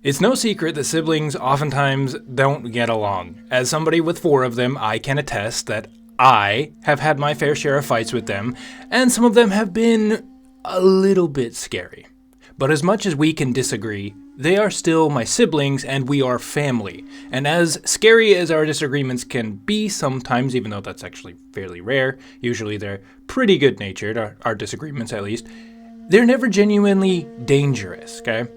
It's no secret that siblings oftentimes don't get along. As somebody with 4 of them, I can attest that I have had my fair share of fights with them, and some of them have been a little bit scary. But as much as we can disagree, they are still my siblings and we are family. And as scary as our disagreements can be sometimes, even though that's actually fairly rare, usually they're pretty good-natured, our disagreements at least, they're never genuinely dangerous, okay?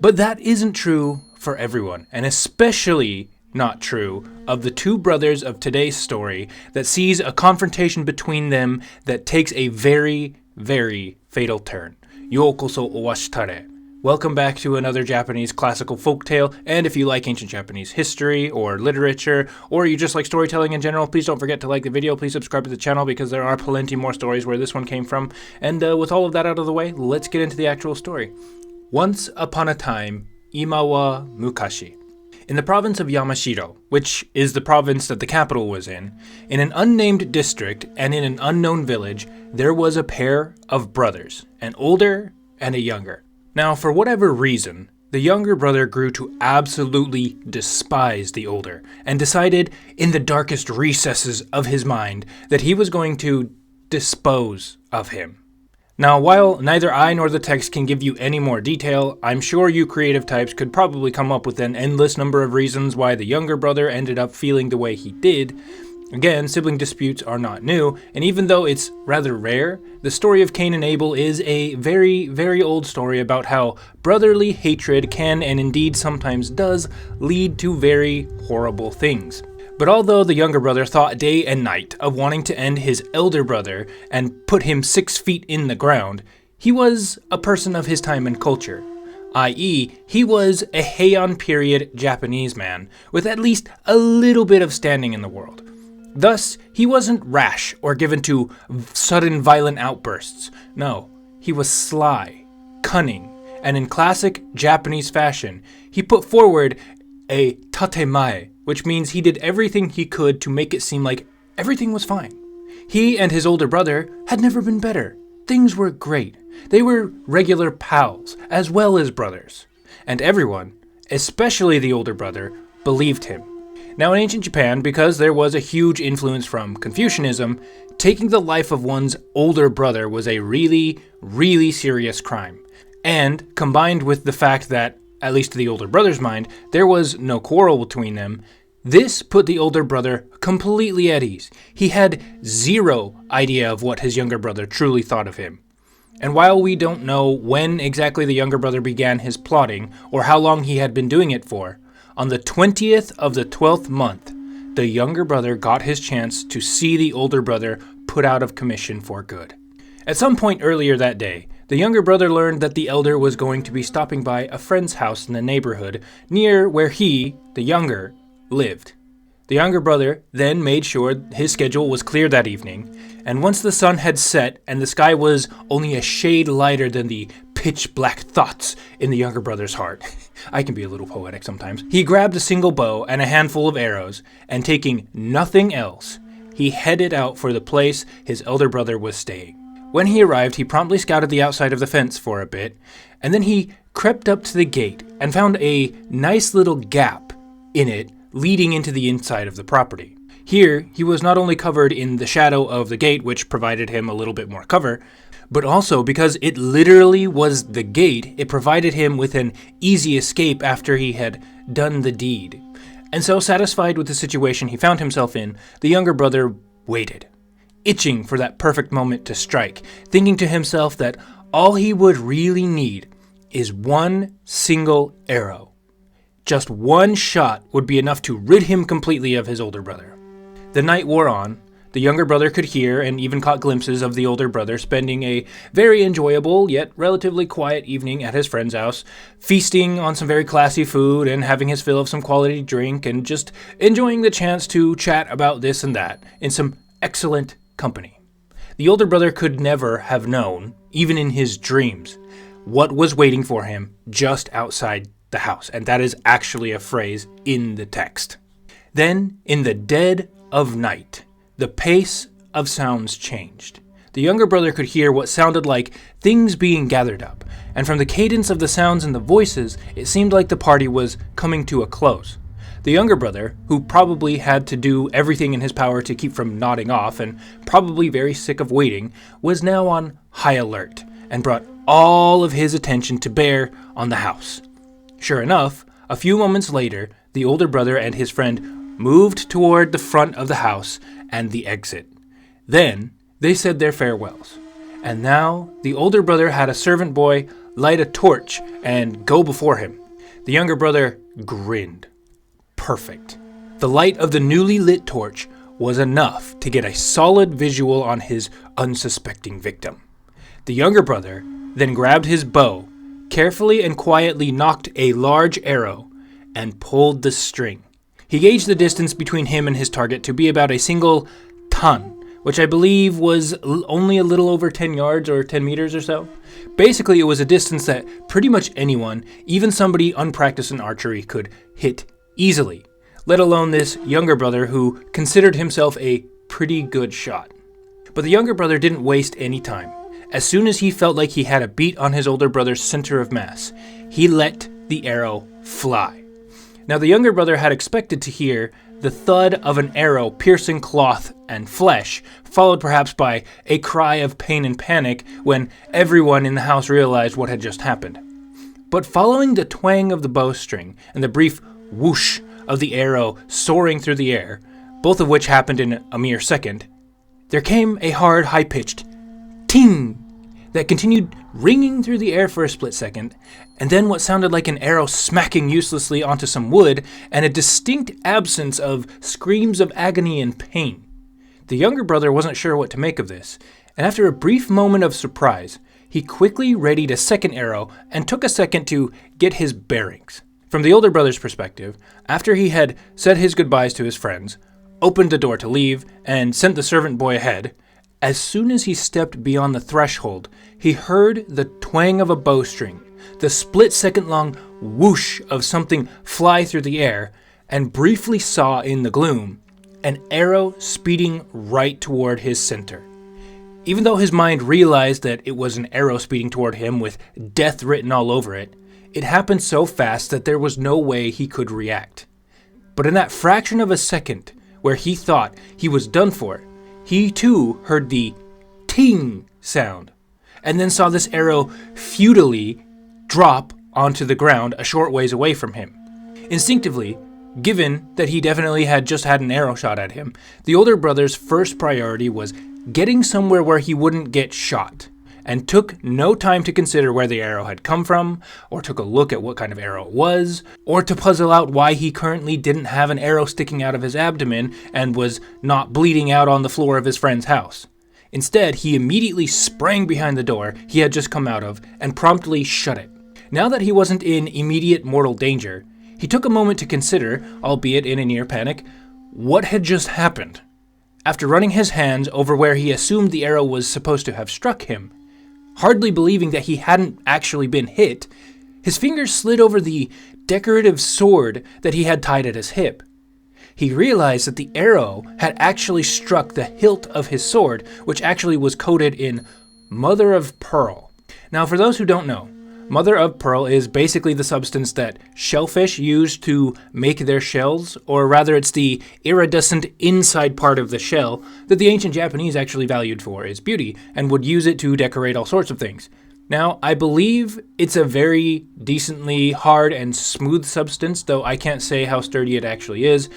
But that isn't true for everyone, and especially not true of the 2 brothers of today's story that sees a confrontation between them that takes a very, very fatal turn. Yokoso owashitare. Welcome back to another Japanese classical folktale, and if you like ancient Japanese history or literature, or you just like storytelling in general, please don't forget to like the video, please subscribe to the channel because there are plenty more stories where this one came from. And with all of that out of the way, let's get into the actual story. Once upon a time, ima wa mukashi. In the province of Yamashiro, which is the province that the capital was in an unnamed district and in an unknown village, there was a pair of brothers, an older and a younger. Now, for whatever reason, the younger brother grew to absolutely despise the older, and decided in the darkest recesses of his mind that he was going to dispose of him. Now, while neither I nor the text can give you any more detail, I'm sure you creative types could probably come up with an endless number of reasons why the younger brother ended up feeling the way he did. Again, sibling disputes are not new, and even though it's rather rare, the story of Cain and Abel is a very, very old story about how brotherly hatred can and indeed sometimes does lead to very horrible things. But although the younger brother thought day and night of wanting to end his elder brother and put him 6 feet in the ground, he was a person of his time and culture, i.e., he was a Heian period Japanese man with at least a little bit of standing in the world. Thus, he wasn't rash or given to sudden violent outbursts. No, he was sly, cunning, and in classic Japanese fashion, he put forward a tatemae, which means he did everything he could to make it seem like everything was fine. He and his older brother had never been better. Things were great. They were regular pals, as well as brothers. And everyone, especially the older brother, believed him. Now in ancient Japan, because there was a huge influence from Confucianism, taking the life of one's older brother was a really, really serious crime. And combined with the fact that, at least to the older brother's mind, there was no quarrel between them, this put the older brother completely at ease. He had zero idea of what his younger brother truly thought of him. And while we don't know when exactly the younger brother began his plotting, or how long he had been doing it for, on the 20th of the 12th month, the younger brother got his chance to see the older brother put out of commission for good. At some point earlier that day, the younger brother learned that the elder was going to be stopping by a friend's house in the neighborhood near where he, the younger, lived. The younger brother then made sure his schedule was clear that evening, and once the sun had set and the sky was only a shade lighter than the pitch black thoughts in the younger brother's heart, I can be a little poetic sometimes, he grabbed a single bow and a handful of arrows, and taking nothing else, he headed out for the place his elder brother was staying. When he arrived, he promptly scouted the outside of the fence for a bit, and then he crept up to the gate and found a nice little gap in it leading into the inside of the property. Here, he was not only covered in the shadow of the gate, which provided him a little bit more cover, but also because it literally was the gate, it provided him with an easy escape after he had done the deed. And so, satisfied with the situation he found himself in, the younger brother waited, itching for that perfect moment to strike, thinking to himself that all he would really need is one single arrow. Just one shot would be enough to rid him completely of his older brother. The night wore on. The younger brother could hear and even caught glimpses of the older brother spending a very enjoyable yet relatively quiet evening at his friend's house, feasting on some very classy food and having his fill of some quality drink and just enjoying the chance to chat about this and that in some excellent company. The older brother could never have known, even in his dreams, what was waiting for him just outside the house, and that is actually a phrase in the text. Then, in the dead of night, the pace of sounds changed. the younger brother could hear what sounded like things being gathered up, and from the cadence of the sounds and the voices, it seemed like the party was coming to a close. The younger brother, who probably had to do everything in his power to keep from nodding off and probably very sick of waiting, was now on high alert and brought all of his attention to bear on the house. Sure enough, a few moments later, the older brother and his friend moved toward the front of the house and the exit. Then they said their farewells. And now the older brother had a servant boy light a torch and go before him. The younger brother grinned. Perfect. The light of the newly lit torch was enough to get a solid visual on his unsuspecting victim. The younger brother then grabbed his bow, carefully and quietly nocked a large arrow, and pulled the string. He gauged the distance between him and his target to be about a single ton, which I believe was only a little over 10 yards or 10 meters or so. Basically, it was a distance that pretty much anyone, even somebody unpracticed in archery, could hit easily, let alone this younger brother who considered himself a pretty good shot. But the younger brother didn't waste any time. As soon as he felt like he had a beat on his older brother's center of mass, he let the arrow fly. Now, the younger brother had expected to hear the thud of an arrow piercing cloth and flesh, followed perhaps by a cry of pain and panic when everyone in the house realized what had just happened. But following the twang of the bowstring and the brief whoosh of the arrow soaring through the air, both of which happened in a mere second, there came a hard, high-pitched ting that continued ringing through the air for a split second, and then what sounded like an arrow smacking uselessly onto some wood, and a distinct absence of screams of agony and pain. The younger brother wasn't sure what to make of this, and after a brief moment of surprise, he quickly readied a second arrow and took a second to get his bearings. From the older brother's perspective, after he had said his goodbyes to his friends, opened the door to leave, and sent the servant boy ahead, as soon as he stepped beyond the threshold, he heard the twang of a bowstring, the split-second-long whoosh of something fly through the air, and briefly saw in the gloom an arrow speeding right toward his center. Even though his mind realized that it was an arrow speeding toward him with death written all over it, it happened so fast that there was no way he could react. But in that fraction of a second where he thought he was done for, he too heard the ting sound, and then saw this arrow futilely drop onto the ground a short ways away from him. Instinctively, given that he definitely had just had an arrow shot at him, the older brother's first priority was getting somewhere where he wouldn't get shot, and took no time to consider where the arrow had come from, or took a look at what kind of arrow it was, or to puzzle out why he currently didn't have an arrow sticking out of his abdomen and was not bleeding out on the floor of his friend's house. Instead, he immediately sprang behind the door he had just come out of and promptly shut it. Now that he wasn't in immediate mortal danger, he took a moment to consider, albeit in a near panic, what had just happened. After running his hands over where he assumed the arrow was supposed to have struck him, hardly believing that he hadn't actually been hit, his fingers slid over the decorative sword that he had tied at his hip. He realized that the arrow had actually struck the hilt of his sword, which actually was coated in mother of pearl. Now, for those who don't know, mother of pearl is basically the substance that shellfish use to make their shells, or rather it's the iridescent inside part of the shell that the ancient Japanese actually valued for its beauty and would use it to decorate all sorts of things. Now, I believe it's a very decently hard and smooth substance, though I can't say how sturdy it actually is,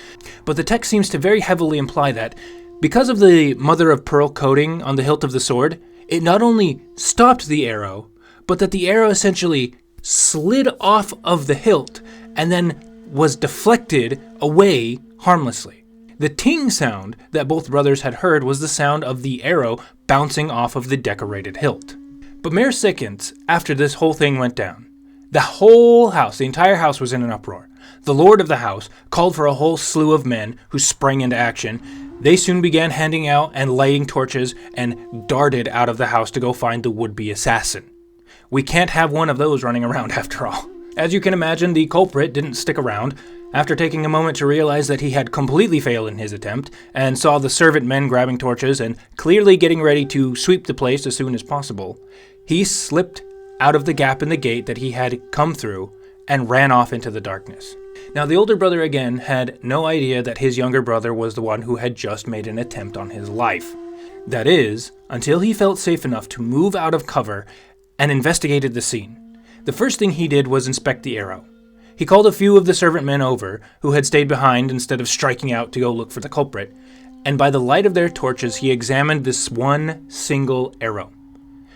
but the text seems to very heavily imply that because of the mother of pearl coating on the hilt of the sword, it not only stopped the arrow, but that the arrow essentially slid off of the hilt and then was deflected away harmlessly. The ting sound that both brothers had heard was the sound of the arrow bouncing off of the decorated hilt. But mere seconds after this whole thing went down, the whole house, the entire house was in an uproar. The lord of the house called for a whole slew of men who sprang into action. They soon began handing out and lighting torches and darted out of the house to go find the would-be assassin. We can't have one of those running around after all. As you can imagine, the culprit didn't stick around. After taking a moment to realize that he had completely failed in his attempt, and saw the servant men grabbing torches and clearly getting ready to sweep the place as soon as possible, he slipped out of the gap in the gate that he had come through and ran off into the darkness. Now, the older brother again had no idea that his younger brother was the one who had just made an attempt on his life. That is, until he felt safe enough to move out of cover and investigated the scene. The first thing he did was inspect the arrow. He called a few of the servant men over, who had stayed behind instead of striking out to go look for the culprit, and by the light of their torches he examined this one single arrow.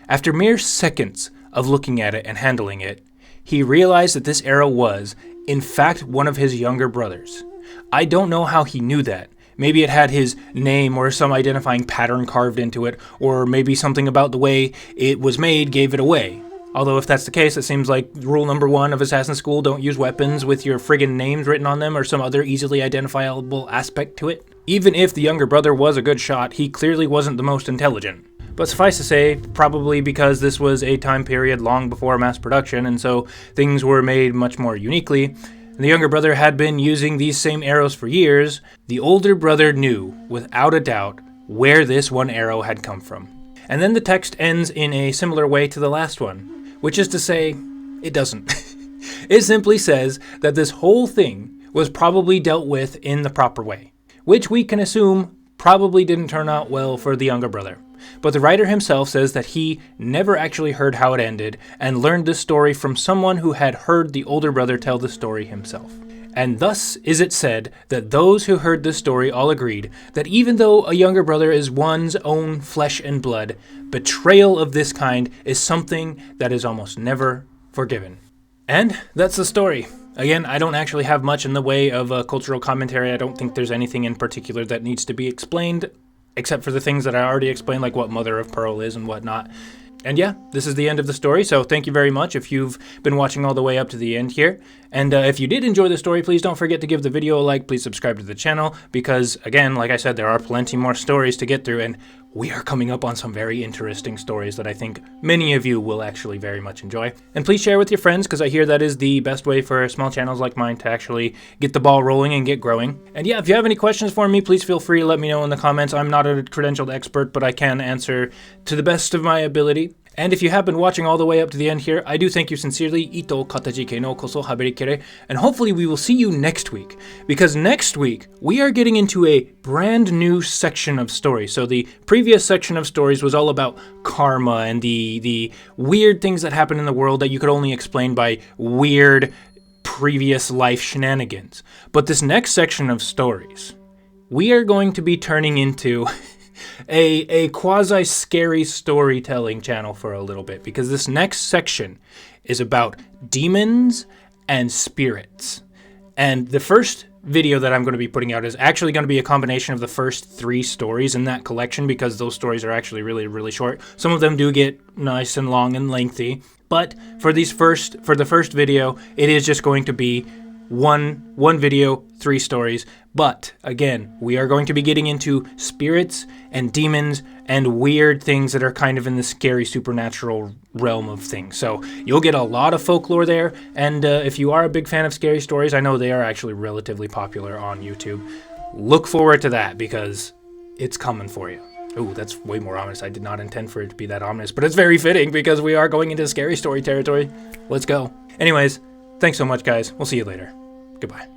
After mere seconds of looking at it and handling it, he realized that this arrow was, in fact, one of his younger brothers. I don't know how he knew that. Maybe it had his name or some identifying pattern carved into it, or maybe something about the way it was made gave it away. Although if that's the case, it seems like rule number 1 of Assassin's School, don't use weapons with your friggin' names written on them or some other easily identifiable aspect to it. Even if the younger brother was a good shot, he clearly wasn't the most intelligent. But suffice to say, probably because this was a time period long before mass production, and so things were made much more uniquely, and the younger brother had been using these same arrows for years, the older brother knew, without a doubt, where this one arrow had come from. And then the text ends in a similar way to the last one, which is to say, it doesn't. It simply says that this whole thing was probably dealt with in the proper way, which we can assume probably didn't turn out well for the younger brother. But the writer himself says that he never actually heard how it ended and learned this story from someone who had heard the older brother tell the story himself. And thus is it said that those who heard this story all agreed that even though a younger brother is one's own flesh and blood, betrayal of this kind is something that is almost never forgiven. And that's the story. Again, I don't actually have much in the way of cultural commentary. I don't think there's anything in particular that needs to be explained, except for the things that I already explained, like what Mother of Pearl is and whatnot. And yeah, this is the end of the story, so thank you very much if you've been watching all the way up to the end here. And if you did enjoy the story, please don't forget to give the video a like, please subscribe to the channel, because again, like I said, there are plenty more stories to get through, and we are coming up on some very interesting stories that I think many of you will actually very much enjoy. And please share with your friends, because I hear that is the best way for small channels like mine to actually get the ball rolling and get growing. And yeah, if you have any questions for me, please feel free to let me know in the comments. I'm not a credentialed expert, but I can answer to the best of my ability. And if you have been watching all the way up to the end here, I do thank you sincerely. Ito katajike no koso haberikere. And hopefully we will see you next week. Because next week, we are getting into a brand new section of stories. So the previous section of stories was all about karma and the weird things that happen in the world that you could only explain by weird previous life shenanigans. But this next section of stories, we are going to be turning into a quasi-scary storytelling channel for a little bit, because this next section is about demons and spirits. And the first video that I'm going to be putting out is actually going to be a combination of the first 3 stories in that collection, because those stories are actually really, really short. Some of them do get nice and long and lengthy, but for the first video, it is just going to be one video, 3 stories. But again, we are going to be getting into spirits and demons and weird things that are kind of in the scary supernatural realm of things. So you'll get a lot of folklore there. And if you are a big fan of scary stories, I know they are actually relatively popular on YouTube. Look forward to that, because it's coming for you. Ooh, that's way more ominous. I did not intend for it to be that ominous, but it's very fitting because we are going into scary story territory. Let's go. Anyways, thanks so much, guys. We'll see you later. Goodbye.